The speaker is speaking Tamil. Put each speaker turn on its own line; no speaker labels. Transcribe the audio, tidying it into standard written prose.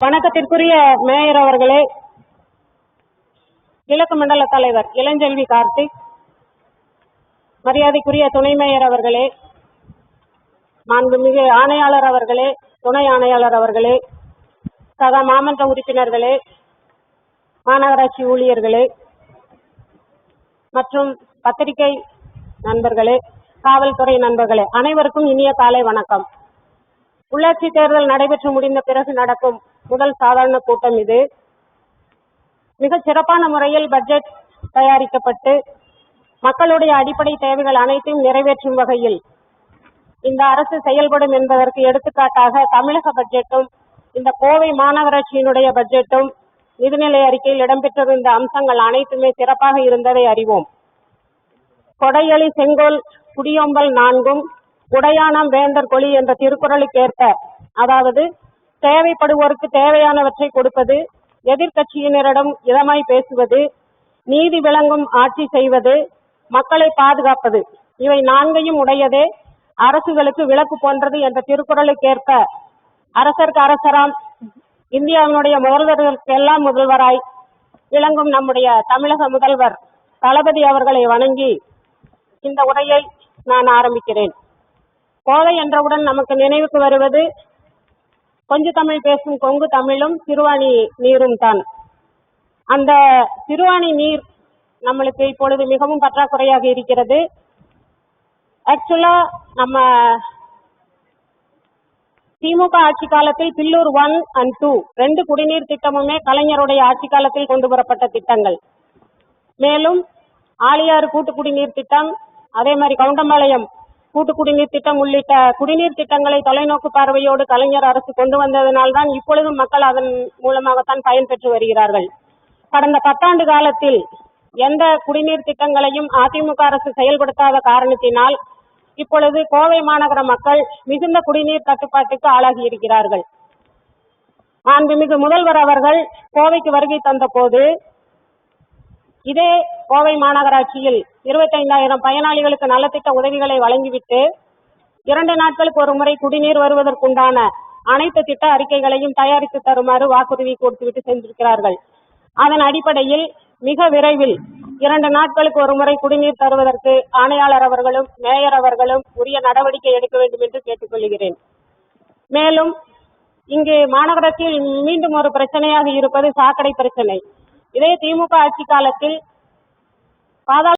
வணக்கத்திற்குரிய மேயர் அவர்களே, கிழக்கு மண்டல தலைவர் இளஞ்செல்வி கார்த்திக், மரியாதைக்குரிய துணை மேயர் அவர்களே, மாண்புமிகு ஆணையாளர் அவர்களே, துணை ஆணையாளர் அவர்களே, சக மாமன்ற உறுப்பினர்களே, மாநகராட்சி ஊழியர்களே மற்றும் பத்திரிகை நண்பர்களே, காவல்துறை நண்பர்களே, அனைவருக்கும் இனிய காலை வணக்கம். உள்ளாட்சி தேர்தல் நடைபெற்று முடிந்த பிறகு நடக்கும் முதல் சாதாரண கூட்டம் இது. மிக சிறப்பான முறையில் பட்ஜெட் தயாரிக்கப்பட்டு மக்களுடைய அடிப்படை தேவைகள் அனைத்தையும் நிறைவேற்றும் வகையில் இந்த அரசு செயல்படும் என்பதற்கு எடுத்துக்காட்டாக தமிழக பட்ஜெட்டும் இந்த கோவை மாநகராட்சியினுடைய பட்ஜெட்டும் நிதிநிலை அறிக்கையில் இடம்பெற்றிருந்த அம்சங்கள் அனைத்துமே சிறப்பாக இருந்ததை அறிவோம். கொடையளி செங்கோல் குடியொம்பல் நான்கும் உடையானம் வேந்தர் கொளி என்ற திருக்குறளுக்கேற்ப, அதாவது தேவைப்படுவோருக்கு தேவையானவற்றை கொடுப்பது, எதிர்கட்சியினரிடம் இதமாய் பேசுவது, நீதி விளங்கும் ஆட்சி செய்வது, மக்களை பாதுகாப்பது, இவை நான்கையும் உடையதே அரசுகளுக்கு விளக்கு போன்றது என்ற திருக்குறளுக்கேற்ப அரசருக்கு அரசராம் இந்தியாவினுடைய முதல்வர்களுக்கு எல்லாம் முதல்வராய் விளங்கும் நம்முடைய தமிழக முதல்வர் தளபதி அவர்களை வணங்கி இந்த உரையை நான் ஆரம்பிக்கிறேன். கோவை என்றவுடன் நமக்கு நினைவுக்கு வருவது கொஞ்ச தமிழ் பேசும் கொங்கு தமிழும் சிறுவாணி நீரும் தான். அந்த சிறுவாணி நீர் நம்மளுக்கு இப்பொழுது மிகவும் பற்றாக்குறையாக இருக்கிறது. ஆக்சுவலா நம்ம திமுக ஆட்சி காலத்தில் பில்லூர் 1 and 2 2 குடிநீர் திட்டமுமே கலைஞருடைய ஆட்சி காலத்தில் கொண்டு வரப்பட்ட திட்டங்கள். மேலும் ஆழியாறு கூட்டு குடிநீர் திட்டம், அதே மாதிரி கவுண்டம்பாளையம் கூட்டு குடிநீர் திட்டம் உள்ளிட்ட குடிநீர் திட்டங்களை தொலைநோக்கு பார்வையோடு கலைஞர் அரசு கொண்டு வந்ததனால்தான் இப்பொழுதும் மக்கள் அதன் மூலமாகத்தான் பயன்பெற்று வருகிறார்கள். கடந்த 10 ஆண்டு காலத்தில் எந்த குடிநீர் திட்டங்களையும் அதிமுக அரசு செயல்படுத்தாத காரணத்தினால் இப்பொழுது கோவை மாநகர மக்கள் மிகுந்த குடிநீர் தட்டுப்பாட்டுக்கு ஆளாகி இருக்கிறார்கள். மாண்புமிகு முதல்வர் அவர்கள் கோவைக்கு வருகை தந்த போது இதே கோவை மாநகராட்சியில் 25,000 பயனாளிகளுக்கு நலத்திட்ட உதவிகளை வழங்கிவிட்டு 2 நாட்களுக்கு ஒரு முறை குடிநீர் வருவதற்குண்டான அனைத்து திட்ட அறிக்கைகளையும் தயாரித்து தருமாறு வாக்குறுதி கொடுத்துவிட்டு சென்றிருக்கிறார்கள். அதன் அடிப்படையில் மிக விரைவில் 2 நாட்களுக்கு ஒரு முறை குடிநீர் தருவதற்கு ஆணையாளர் அவர்களும் மேயர் அவர்களும் உரிய நடவடிக்கை எடுக்க வேண்டும் என்று கேட்டுக்கொள்கிறேன். மேலும் இங்கு மாநகராட்சியில் மீண்டும் ஒரு பிரச்சனையாக இருப்பது சாக்கடை பிரச்சனை. இதே திமுக ஆட்சி காலத்தில் பாதாள